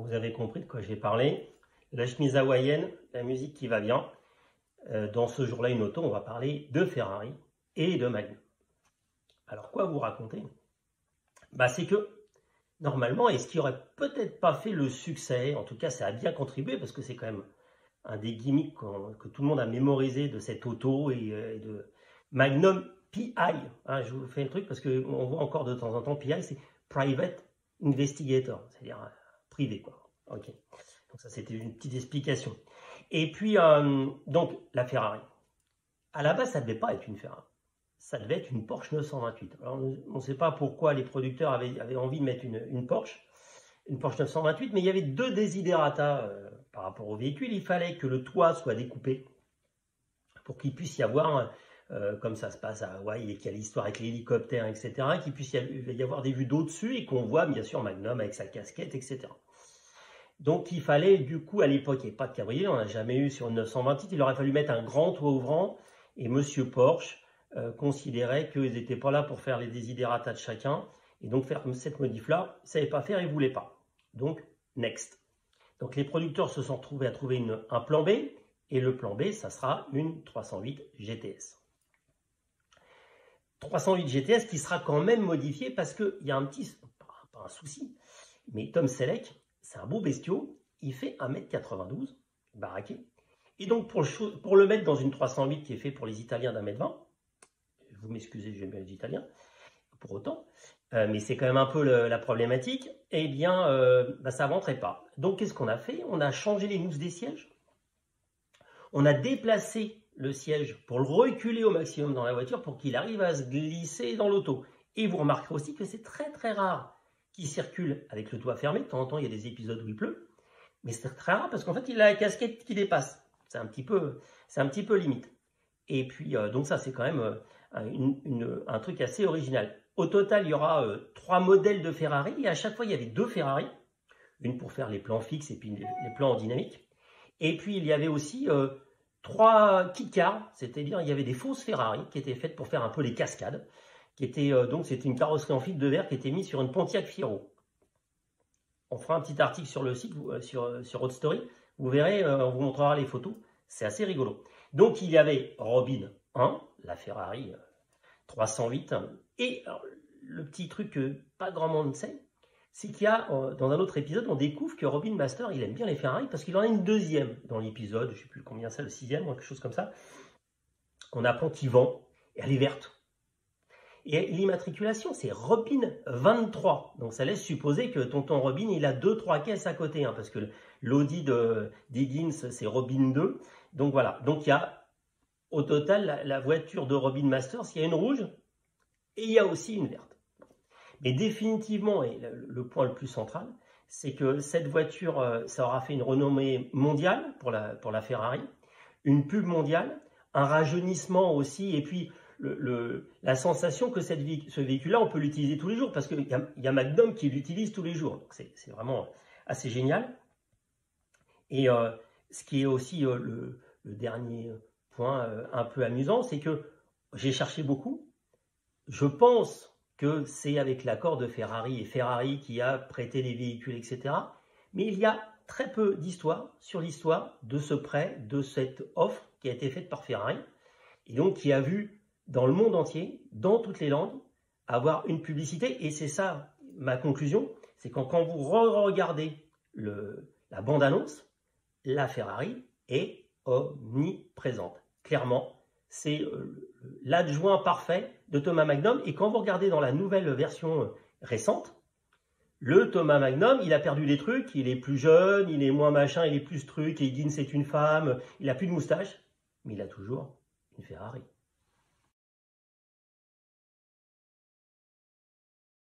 vous avez compris de quoi je vais parler. La chemise hawaïenne, la musique qui va bien. Dans ce jour-là, une auto, on va parler de Ferrari et de Magnum. Alors, quoi vous raconter? C'est que, normalement, et ce qui aurait peut-être pas fait le succès, en tout cas, ça a bien contribué, parce que c'est quand même un des gimmicks que tout le monde a mémorisé de cette auto et de Magnum PI. Hein, je vous fais le truc, parce qu'on voit encore de temps en temps PI, c'est Private Investigator, c'est-à-dire privé, quoi. Ok. Donc ça, c'était une petite explication. Et puis, donc, la Ferrari. À la base, ça ne devait pas être une Ferrari. Ça devait être une Porsche 928. Alors, on ne sait pas pourquoi les producteurs avaient envie de mettre une Porsche 928, mais il y avait deux desiderata par rapport au véhicule. Il fallait que le toit soit découpé pour qu'il puisse y avoir, comme ça se passe à Hawaï et qu'il y a l'histoire avec l'hélicoptère, etc., qu'il puisse y avoir des vues d'au-dessus et qu'on voit bien sûr Magnum avec sa casquette, etc. Donc il fallait, du coup, à l'époque, il n'y avait pas de cabriolet, on n'a jamais eu sur une 928, il aurait fallu mettre un grand toit ouvrant, et Monsieur Porsche considérait qu'ils n'étaient pas là pour faire les desiderata de chacun, et donc faire cette modif-là, il ne savait pas faire, il ne voulait pas. Donc, next. Donc les producteurs se sont retrouvés à trouver un plan B, et le plan B, ça sera une 308 GTS. 308 GTS qui sera quand même modifiée parce qu'il y a un petit, pas un souci, mais Tom Selleck, c'est un beau bestiau, il fait 1m92, baraqué. Et donc, pour le mettre dans une 308 qui est fait pour les Italiens d'1m20, vous m'excusez, j'aime bien les Italiens, pour autant, mais c'est quand même un peu la problématique, eh bien, ça ne rentrait pas. Donc, qu'est-ce qu'on a fait? On a changé les mousses des sièges, on a déplacé le siège pour le reculer au maximum dans la voiture pour qu'il arrive à se glisser dans l'auto. Et vous remarquerez aussi que c'est très très rare qui circule avec le toit fermé. De temps en temps, il y a des épisodes où il pleut. Mais c'est très rare parce qu'en fait, il a la casquette qui dépasse. C'est un petit peu limite. Et puis, donc ça, c'est quand même un truc assez original. Au total, il y aura 3 modèles de Ferrari. Et à chaque fois, il y avait 2 Ferrari. Une pour faire les plans fixes et puis les plans en dynamique. Et puis, il y avait aussi 3 kit cars. C'est-à-dire, il y avait des fausses Ferrari qui étaient faites pour faire un peu les cascades. Donc c'était une carrosserie en fibre de verre qui était mise sur une Pontiac Fiero. On fera un petit article sur le site, sur Road Story. Vous verrez, on vous montrera les photos. C'est assez rigolo. Donc il y avait Robin 1, la Ferrari 308. Et alors, le petit truc que pas grand monde sait, c'est qu'il y a, dans un autre épisode, on découvre que Robin Master, il aime bien les Ferrari parce qu'il en a une deuxième dans l'épisode. Je ne sais plus combien c'est, le 6e ou quelque chose comme ça. On apprend qu'il vend et elle est verte. Et l'immatriculation, c'est Robin 23. Donc ça laisse supposer que tonton Robin, il a 2-3 caisses à côté. Hein, parce que l'Audi d'Higgins, c'est Robin 2. Donc voilà. Donc il y a au total la voiture de Robin Masters, il y a une rouge et il y a aussi une verte. Mais définitivement, et le point le plus central, c'est que cette voiture, ça aura fait une renommée mondiale pour la Ferrari, une pub mondiale, un rajeunissement aussi, et puis la sensation que ce véhicule-là, on peut l'utiliser tous les jours, parce qu'il y a Magnum qui l'utilise tous les jours. Donc c'est vraiment assez génial. Et ce qui est aussi le dernier point un peu amusant, c'est que j'ai cherché beaucoup. Je pense que c'est avec l'accord de Ferrari et Ferrari qui a prêté les véhicules, etc. Mais il y a très peu d'histoire sur l'histoire de ce prêt, de cette offre qui a été faite par Ferrari, et donc qui a vu dans le monde entier, dans toutes les langues, avoir une publicité. Et c'est ça ma conclusion, c'est quand vous regardez la bande-annonce, la Ferrari est omniprésente. Clairement, c'est l'adjoint parfait de Thomas Magnum. Et quand vous regardez dans la nouvelle version récente, le Thomas Magnum, il a perdu des trucs, il est plus jeune, il est moins machin, il est plus truc, et Higgins c'est une femme, il a plus de moustache, mais il a toujours une Ferrari.